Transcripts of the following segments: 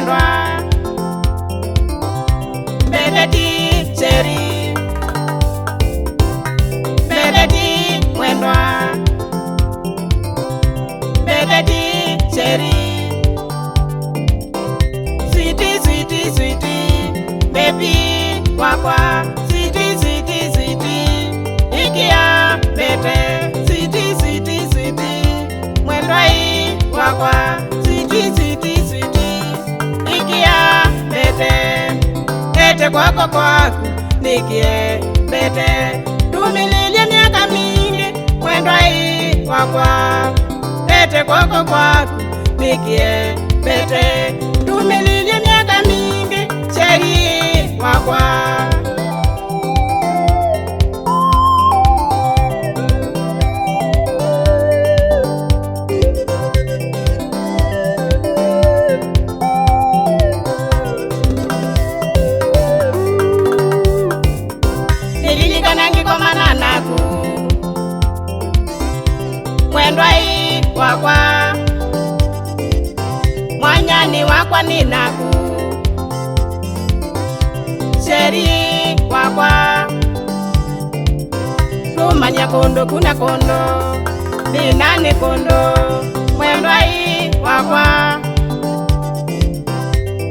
mwendwa Benedi Cheri Benedi mwendwa Benedi Cheri Sweetie sweetie sweetie baby wakwa sweetie sweetie sweetie ikia bete sweetie sweetie sweetie mwendwa hii wakwa sweetie sweetie sweetie ikia bete ete kwako kwaku nikie bete tumililie miaka mingi mwendwa hii wakwa ete kwako kwaku nikie bete tumililie miaka mingi Cheri wakwa nilikanangikomana naku mwendwa hii wakwa mwanyani wakwa ninaku Cheri wakwa tumanya kondo kuna kondo binane kondo mwendwa hii wakwa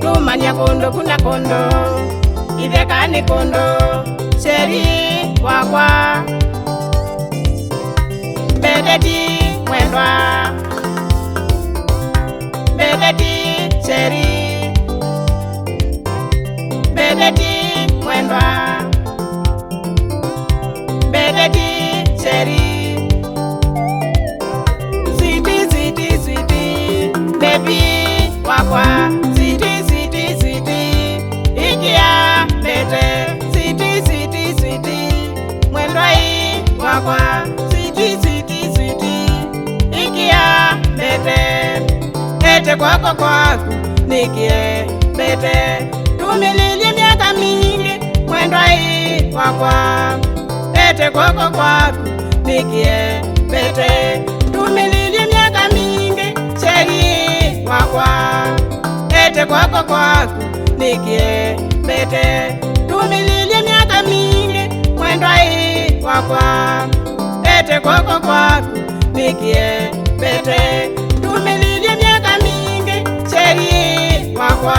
tumanya kondo kuna kondo ivekani kondo Cheri wakwa Benedi mwendwa Benedi Cheri Benedi mwendwa Benedi Cheri Sweetie sweetie sweetie baby wakwa sweetie sweetie sweetie ikia bete sweetie sweetie sweetie mwendwa hii wakwa sweetie sweetie sweetie ikia bete ete kwako kwaku nikie bete tumililie miaka mingi mwendwa hii wakwa ete kwako kwaku nikie bete tumililie miaka mingi Cheri wakwa ete kwako kwaku nikie bete tumililie miaka mingi mwendwa hii wakwa ete kwako kwaku nikie bete tumililie miaka mingi Cheri wakwa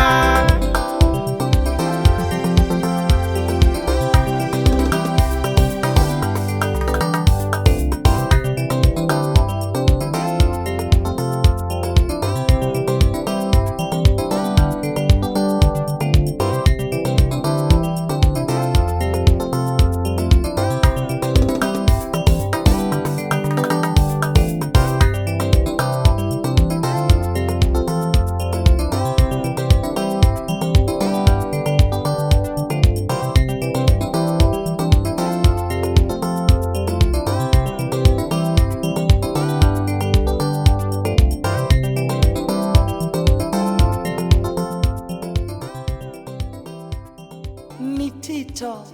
Tito.